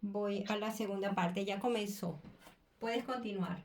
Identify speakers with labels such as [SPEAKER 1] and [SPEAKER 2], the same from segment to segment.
[SPEAKER 1] Voy a la segunda parte, ya comenzó. Puedes continuar.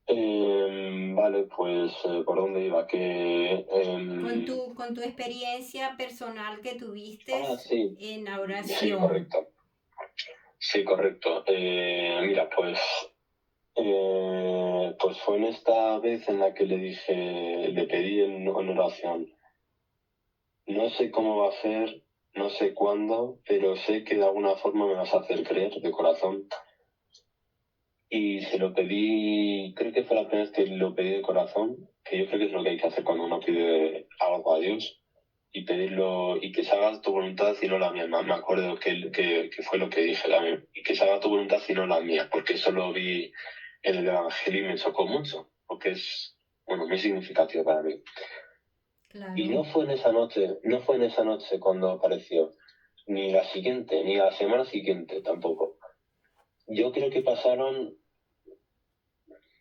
[SPEAKER 2] Vale, pues ¿por dónde iba?
[SPEAKER 1] Con tu experiencia personal que tuviste
[SPEAKER 2] Sí,
[SPEAKER 1] en la
[SPEAKER 2] sí,
[SPEAKER 1] oración.
[SPEAKER 2] correcto. Sí, correcto. Mira, pues fue en esta vez en la que le pedí en oración, no sé cómo va a ser, no sé cuándo, pero sé que de alguna forma me vas a hacer creer de corazón. Y se lo pedí, creo que fue la primera vez que lo pedí de corazón, que yo creo que es lo que hay que hacer cuando uno pide algo a Dios y pedirlo y que se haga tu voluntad y no la mía. Me acuerdo que fue lo que dije también, y que se haga tu voluntad y no la mía, porque eso lo vi en el Evangelio y me chocó mucho, porque es, bueno, muy significativo para mí. Y
[SPEAKER 1] Claro.
[SPEAKER 2] no fue en esa noche, no fue en esa noche cuando apareció, ni la siguiente, ni la semana siguiente tampoco. Yo creo que pasaron,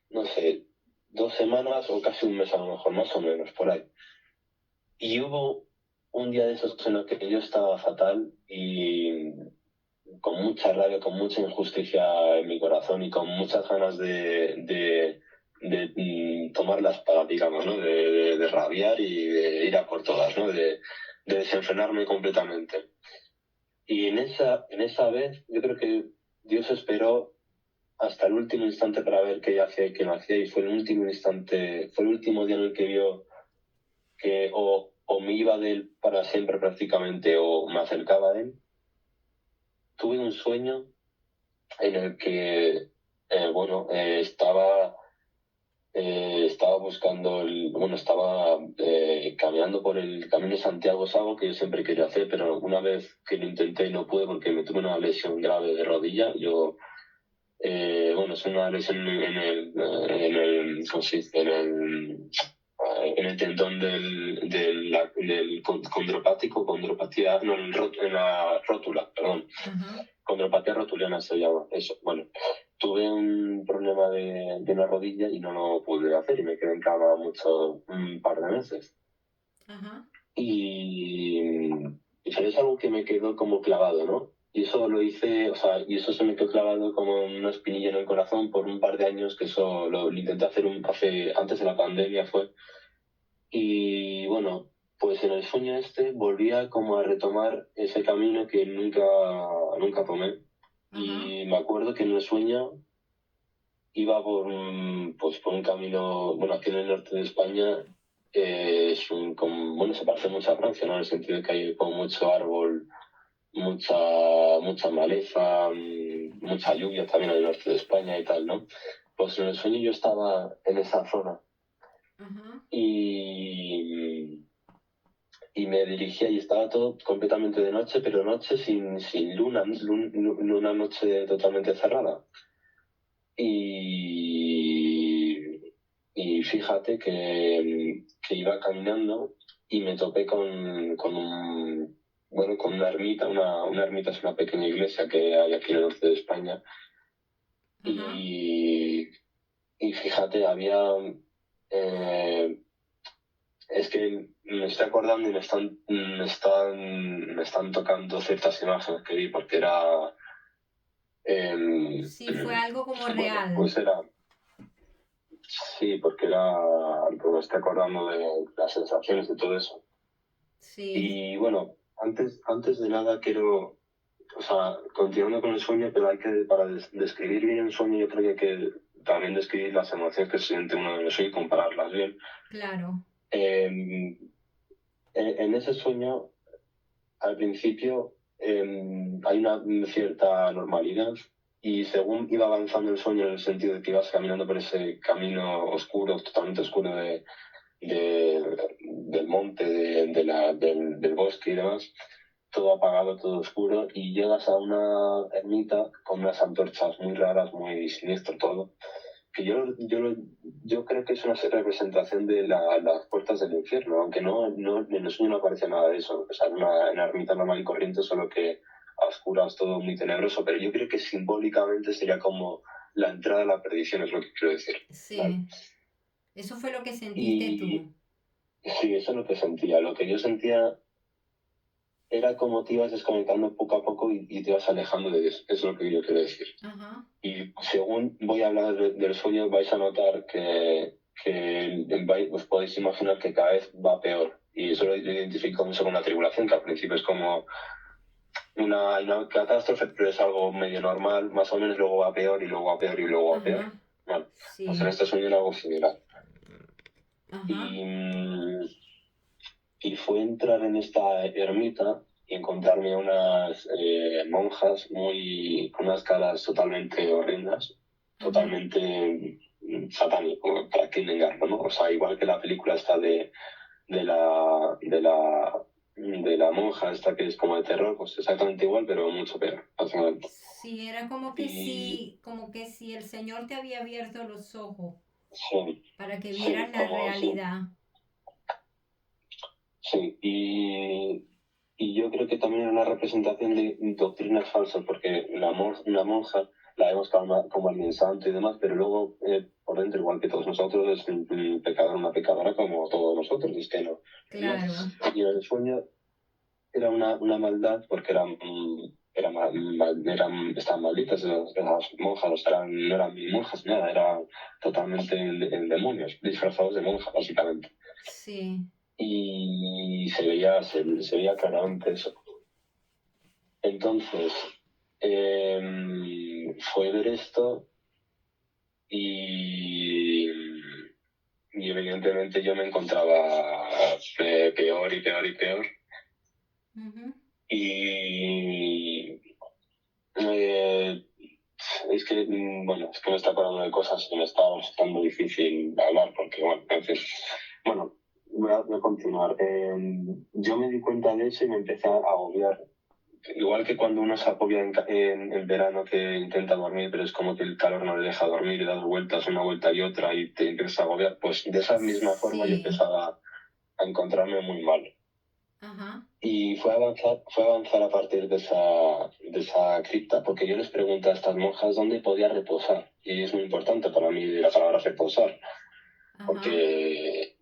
[SPEAKER 2] no sé, 2 semanas o casi un mes a lo mejor, más o menos, por ahí. Y hubo un día de esos en los que yo estaba fatal y con mucha rabia, con mucha injusticia en mi corazón y con muchas ganas de tomar la espada, digamos, ¿no? De rabiar y de ir a por todas, ¿no? De desenfrenarme completamente. Y en esa vez yo creo que Dios esperó hasta el último instante para ver qué hacía y qué no hacía y fue el último instante, fue el último día en el que vio que o me iba de él para siempre prácticamente o me acercaba a él. Tuve un sueño en el que, bueno, estaba buscando, bueno, estaba caminando por el Camino de Santiago, es algo que yo siempre quería hacer, pero una vez que lo intenté no pude porque me tuve una lesión grave de rodilla. Bueno, es una lesión ¿cómo se dice? En el tendón del condropático, condropatía, no, en la rótula, perdón.
[SPEAKER 1] Ajá.
[SPEAKER 2] Condropatía rotuliana se llama eso. Bueno, tuve un problema de la rodilla y no lo pude hacer y me quedé en cama un par de meses.
[SPEAKER 1] Ajá.
[SPEAKER 2] Y, pero es algo que me quedó como clavado, ¿no? Y eso lo hice, o sea, y eso se me quedó clavado como una espinilla en el corazón por un par de años, que eso lo intenté hacer antes de la pandemia fue. Y bueno, pues en el sueño este volvía como a retomar ese camino que nunca tomé.
[SPEAKER 1] Ajá.
[SPEAKER 2] Y me acuerdo que en el sueño iba por un camino, bueno, aquí en el norte de España bueno, se parece mucho a Francia, ¿no? En el sentido de que hay como mucho árbol, mucha, mucha maleza, mucha lluvia también en el norte de España y tal, ¿no? Pues en el sueño yo estaba en esa zona
[SPEAKER 1] Ajá.
[SPEAKER 2] y, y me dirigía y estaba todo completamente de noche, pero noche sin luna, una noche totalmente cerrada. Y, y fíjate que iba caminando y me topé con una ermita. Una ermita es una pequeña iglesia que hay aquí en el norte de España.
[SPEAKER 1] Ajá.
[SPEAKER 2] Y, y fíjate, eh, es que me estoy acordando y me están tocando ciertas imágenes que vi porque
[SPEAKER 1] Sí, fue algo como
[SPEAKER 2] bueno,
[SPEAKER 1] real.
[SPEAKER 2] pues sí, porque me estoy acordando de las sensaciones y todo eso.
[SPEAKER 1] Sí.
[SPEAKER 2] Y bueno, antes de nada quiero, o sea, continuando con el sueño, pero para describir bien el sueño, yo creo que hay que también describir las emociones que se siente uno en el sueño y compararlas bien.
[SPEAKER 1] Claro.
[SPEAKER 2] Eh, en ese sueño, al principio, hay una cierta normalidad y según iba avanzando el sueño en el sentido de que ibas caminando por ese camino oscuro, totalmente oscuro del monte, del bosque y demás, todo apagado, todo oscuro, y llegas a una ermita con unas antorchas muy raras, muy siniestro todo, que yo creo que es una representación de las puertas del infierno, aunque no, en el sueño no aparece nada de eso, o sea, una ermita normal y corriente, solo que a oscuras todo muy tenebroso, pero yo creo que simbólicamente sería como la entrada a la perdición, es lo que quiero decir. ¿Vale?
[SPEAKER 1] Sí. Eso fue lo que sentiste
[SPEAKER 2] Y
[SPEAKER 1] tú.
[SPEAKER 2] sí, eso es lo que sentía. Lo que yo sentía era como te ibas desconectando poco a poco y te ibas alejando de eso. Es lo que yo quiero decir.
[SPEAKER 1] Ajá.
[SPEAKER 2] Y según voy a hablar del sueño, vais a notar que os podéis imaginar que cada vez va peor. Y eso lo identifico mucho con la tribulación, que al principio es como una catástrofe, pero es algo medio normal, más o menos, luego va peor y luego va peor y luego va peor.
[SPEAKER 1] Ajá.
[SPEAKER 2] Bueno, pues en
[SPEAKER 1] Sí.
[SPEAKER 2] este sueño era algo similar.
[SPEAKER 1] Ajá.
[SPEAKER 2] Y, y fue entrar en esta ermita y encontrarme unas monjas con unas caras totalmente horrendas,
[SPEAKER 1] Ajá.
[SPEAKER 2] totalmente satánico, para qué negarlo, ¿no? O sea, igual que la película esta de la, de la, de la monja esta que es como de terror, pues exactamente igual, pero mucho peor, básicamente.
[SPEAKER 1] Sí, era
[SPEAKER 2] Y
[SPEAKER 1] como que si el Señor te había abierto los ojos
[SPEAKER 2] sí,
[SPEAKER 1] para que
[SPEAKER 2] sí,
[SPEAKER 1] vieras la
[SPEAKER 2] como sí.
[SPEAKER 1] realidad.
[SPEAKER 2] Sí, y yo creo que también era una representación de doctrinas falsas, porque la monja la vemos como alguien santo y demás, pero luego por dentro, igual que todos nosotros, es un pecador, una pecadora como todos nosotros, y es que no. ¿No?
[SPEAKER 1] Claro.
[SPEAKER 2] Y en el sueño era una maldad, porque estaban malditas esas monjas, o sea, no eran monjas, nada, eran totalmente demonios, disfrazados de monjas, básicamente.
[SPEAKER 1] Sí.
[SPEAKER 2] Y se veía claramente eso. Entonces, fue ver esto y, y evidentemente yo me encontraba peor y peor y peor.
[SPEAKER 1] Ujú.
[SPEAKER 2] Y eh, es que, bueno, es que me está acordando de cosas y me está resultando difícil hablar porque, bueno, entonces, bueno, voy a continuar. Yo me di cuenta de eso y me empecé a agobiar. Igual que cuando uno se agobia en verano que intenta dormir, pero es como que el calor no le deja dormir y das vueltas, una vuelta y otra y te empiezas a agobiar, pues de esa misma forma yo
[SPEAKER 1] Sí.
[SPEAKER 2] empezaba a encontrarme muy mal.
[SPEAKER 1] Ajá.
[SPEAKER 2] Y fue avanzar a partir de esa cripta, porque yo les pregunté a estas monjas dónde podía reposar. Y es muy importante para mí la palabra reposar,
[SPEAKER 1] Ajá.
[SPEAKER 2] porque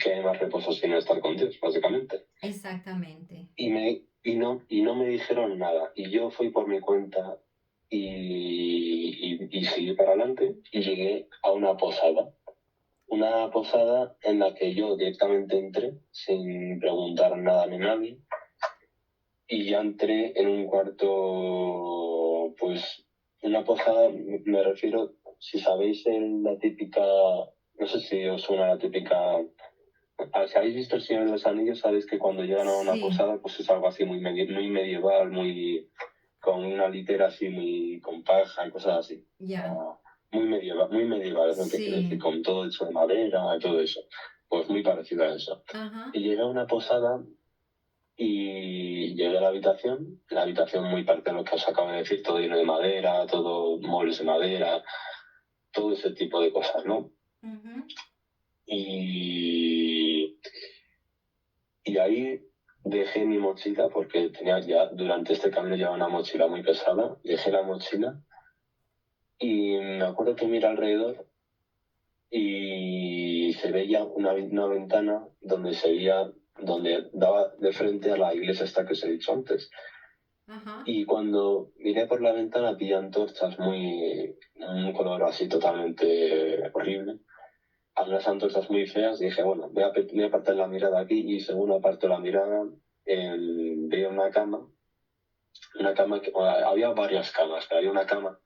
[SPEAKER 2] ¿qué hay más reposo sino estar con Dios, básicamente?
[SPEAKER 1] Exactamente.
[SPEAKER 2] Y no me dijeron nada. Y yo fui por mi cuenta y seguí para adelante y llegué a una posada. Una posada en la que yo directamente entré sin preguntar nada ni nadie y ya entré en un cuarto, pues una posada, me refiero, si sabéis la típica, no sé si os suena la típica. Si habéis visto El Señor de los Anillos, sabéis que cuando llegan a una
[SPEAKER 1] Sí.
[SPEAKER 2] posada, pues es algo así muy medieval, con una litera así, muy con paja y cosas así.
[SPEAKER 1] Ya.
[SPEAKER 2] Ah, muy medieval es lo que quiero decir,
[SPEAKER 1] Sí.
[SPEAKER 2] con todo hecho de madera y todo eso. Pues muy parecido a eso.
[SPEAKER 1] Ajá.
[SPEAKER 2] Y llegué a una posada y llegué a la habitación muy parecida a lo que os acabo de decir, todo lleno de madera, todo muebles de madera, todo ese tipo de cosas, ¿no?
[SPEAKER 1] Ujú.
[SPEAKER 2] Y Y ahí dejé mi mochila porque tenía ya, durante este camino llevaba una mochila muy pesada. Dejé la mochila y me acuerdo que miré alrededor y se veía una ventana donde daba de frente a la iglesia esta que os he dicho antes.
[SPEAKER 1] Ajá.
[SPEAKER 2] Y cuando miré por la ventana vi antorchas un color así totalmente horrible. A unas antorchas muy feas y dije, bueno, voy a apartar la mirada aquí y según aparto la mirada veo una cama había varias camas, pero había una cama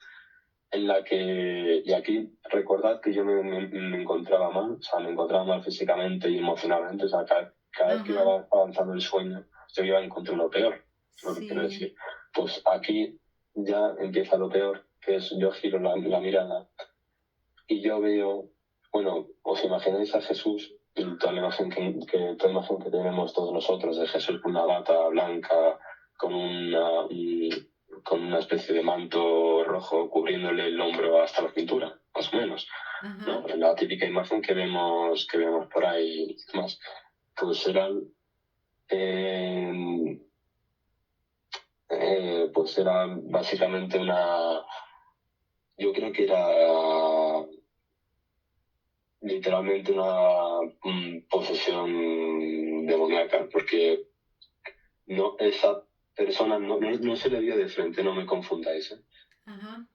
[SPEAKER 2] en la que, y aquí recordad que yo me encontraba mal, o sea, me encontraba mal físicamente y emocionalmente, o sea, cada vez que
[SPEAKER 1] Ajá.
[SPEAKER 2] iba avanzando el sueño, yo iba a encontrar lo peor, es lo que quiero
[SPEAKER 1] Sí.
[SPEAKER 2] decir. Pues aquí ya empieza lo peor, que es yo giro la mirada y yo veo, bueno, os imagináis a Jesús, y toda la imagen que tenemos todos nosotros de Jesús con una bata blanca, con una especie de manto rojo cubriéndole el hombro hasta la cintura, más o menos,
[SPEAKER 1] Ajá.
[SPEAKER 2] ¿no? La típica imagen que vemos por ahí y demás. Pues eh, era básicamente yo creo que era literalmente una posesión demoníaca, porque no, esa persona no se le veía de frente, no me confundáis, ¿eh?
[SPEAKER 1] Ajá.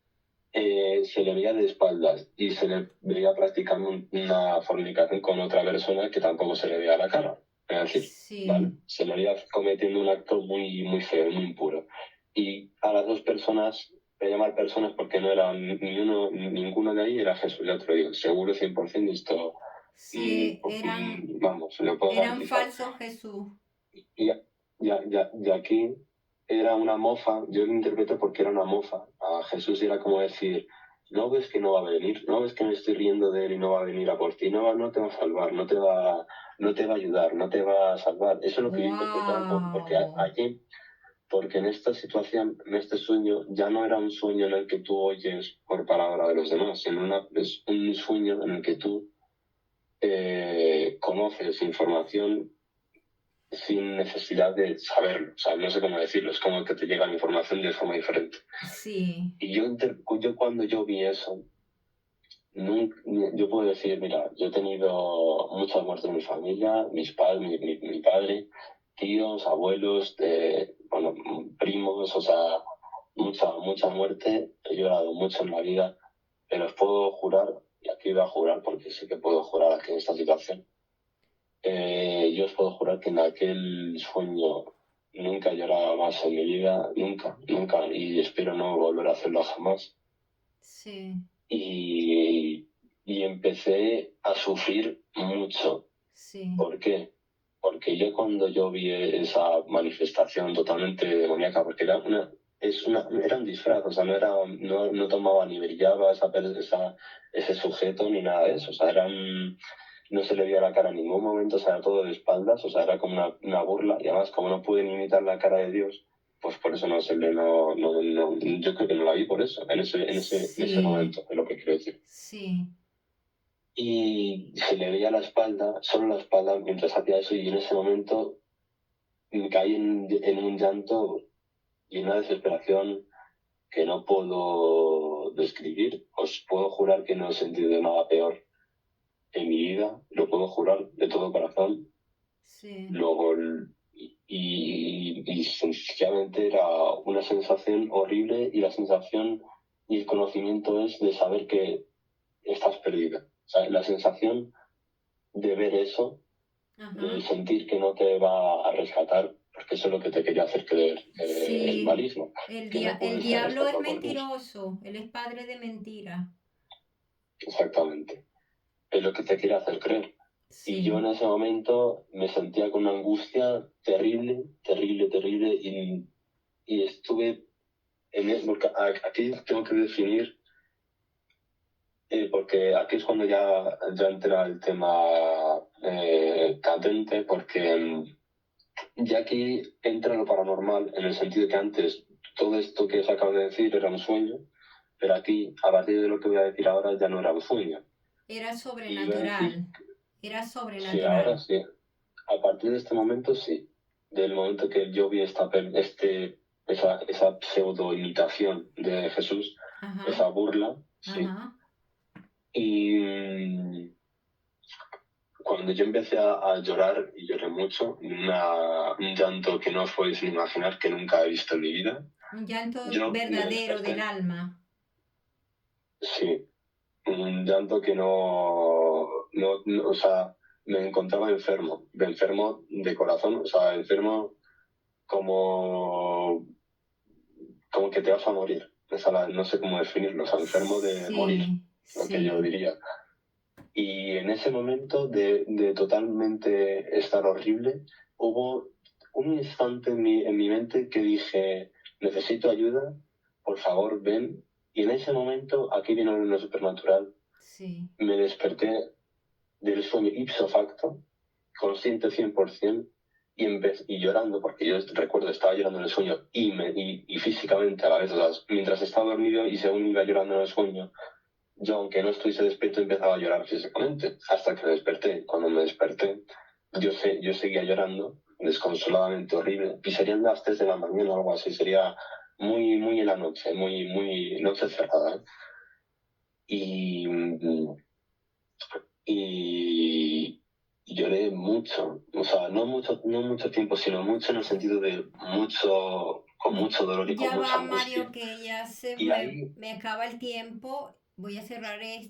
[SPEAKER 2] Se le veía de espaldas y se le veía practicando una fornicación con otra persona que tampoco se le veía la cara. Es decir, ¿vale?
[SPEAKER 1] Sí.
[SPEAKER 2] Se le veía cometiendo un acto muy, muy feo, muy impuro. Y a las dos personas, voy a llamar personas porque no era ninguno de ahí, era Jesús, ya te lo digo, seguro 100% esto,
[SPEAKER 1] Sí, eran,
[SPEAKER 2] vamos, lo puedo
[SPEAKER 1] eran
[SPEAKER 2] garantizar.
[SPEAKER 1] falsos Jesús.
[SPEAKER 2] Y, y aquí era una mofa, yo lo interpreto porque era una mofa. A Jesús era como decir, no ves que no va a venir, no ves que me estoy riendo de él y no va a venir a por ti, no te va a salvar, no te va a ayudar, no te va a salvar. Eso es lo que yo interpretaba, porque
[SPEAKER 1] Wow.
[SPEAKER 2] aquí, porque en esta situación, en este sueño, ya no era un sueño en el que tú oyes por palabra de los demás, sino es un sueño en el que tú conoces información sin necesidad de saberlo. O sea, no sé cómo decirlo, es como que te llega la información de forma diferente.
[SPEAKER 1] Sí.
[SPEAKER 2] Y yo cuando yo vi eso, yo puedo decir, mira, yo he tenido muchas muertes en mi familia, mis padres, mi padre, tíos, abuelos, bueno, primos, o sea, mucha muerte, he llorado mucho en la vida, pero os puedo jurar, y aquí voy a jurar porque sí que puedo jurar aquí en esta situación, yo os puedo jurar que en aquel sueño nunca he llorado más en mi vida, nunca, nunca, y espero no volver a hacerlo jamás.
[SPEAKER 1] Sí.
[SPEAKER 2] Y, y empecé a sufrir mucho.
[SPEAKER 1] Sí.
[SPEAKER 2] ¿Por qué? Porque yo cuando yo vi esa manifestación totalmente demoníaca, porque era un disfraz, o sea, no tomaba ni brillaba ese sujeto ni nada de eso, o sea, no se le veía la cara en ningún momento, o sea, era todo de espaldas, o sea, era como una burla, y además como no pude ni imitar la cara de Dios, pues por eso yo creo que no la vi por eso, en ese
[SPEAKER 1] Sí.
[SPEAKER 2] momento, es lo que quiero decir.
[SPEAKER 1] Sí.
[SPEAKER 2] Y se le veía la espalda, solo la espalda, mientras hacía eso, y en ese momento caí en un llanto y una desesperación que no puedo describir. Os puedo jurar que no he sentido nada peor en mi vida, lo puedo jurar de todo corazón.
[SPEAKER 1] Sí.
[SPEAKER 2] Luego, sencillamente era una sensación horrible y la sensación y el conocimiento es de saber que estás perdida. O sea, la sensación de ver eso, de
[SPEAKER 1] Ajá.
[SPEAKER 2] sentir que no te va a rescatar, porque eso es lo que te quería hacer creer el
[SPEAKER 1] Sí.
[SPEAKER 2] malismo, que no
[SPEAKER 1] El
[SPEAKER 2] puedes ser
[SPEAKER 1] diablo es
[SPEAKER 2] rescatado por Dios.
[SPEAKER 1] mentiroso. Él es padre de mentira.
[SPEAKER 2] Exactamente. Es lo que te quiere hacer creer. Y yo
[SPEAKER 1] Sí.
[SPEAKER 2] en ese momento me sentía con una angustia terrible, terrible, terrible, y estuve porque aquí tengo que definir, porque aquí es cuando ya entra el tema candente, porque ya aquí entra lo paranormal, en el sentido que antes todo esto que os acabo de decir era un sueño, pero aquí, a partir de lo que voy a decir ahora, ya no era un sueño.
[SPEAKER 1] Era
[SPEAKER 2] Y voy a decir,
[SPEAKER 1] sobrenatural. Era
[SPEAKER 2] sí, ahora
[SPEAKER 1] sobrenatural.
[SPEAKER 2] sí. A partir de este momento, sí. Del momento que yo vi esa pseudo imitación de Jesús,
[SPEAKER 1] Ajá.
[SPEAKER 2] esa burla, sí.
[SPEAKER 1] Ajá.
[SPEAKER 2] Y cuando yo empecé a llorar, y lloré mucho, un llanto que no os podéis ni imaginar, que nunca he visto en mi vida,
[SPEAKER 1] Un llanto
[SPEAKER 2] yo me
[SPEAKER 1] verdadero del
[SPEAKER 2] desperté,
[SPEAKER 1] alma.
[SPEAKER 2] sí, un llanto que o sea, me encontraba enfermo de corazón, o sea, enfermo como, como que te vas a morir. No sé cómo definirlo, o sea, enfermo de morir,
[SPEAKER 1] Sí.
[SPEAKER 2] lo que yo
[SPEAKER 1] Sí.
[SPEAKER 2] diría. Y en ese momento de totalmente estar horrible, hubo un instante en mi mente que dije, necesito ayuda, por favor, ven. Y en ese momento, aquí viene lo supernatural,
[SPEAKER 1] Sí.
[SPEAKER 2] me desperté del sueño ipso facto, consciente 100%, y llorando, porque yo recuerdo, estaba llorando en el sueño y físicamente a la vez, o sea, mientras estaba dormido y según iba llorando en el sueño, yo, aunque no estuviese despierto, empezaba a llorar físicamente, hasta que me desperté. Cuando me desperté, yo seguía llorando, desconsoladamente horrible, y serían las 3 de la mañana o algo así, sería muy, muy en la noche, muy, muy noche cerrada, ¿eh? Y, y, lloré mucho, o sea, no mucho tiempo, sino mucho en el sentido de mucho, con mucho dolor y con
[SPEAKER 1] Ya
[SPEAKER 2] mucha
[SPEAKER 1] va, Mario,
[SPEAKER 2] angustia.
[SPEAKER 1] que ya
[SPEAKER 2] Y ahí
[SPEAKER 1] me acaba el tiempo. Voy a cerrar esto.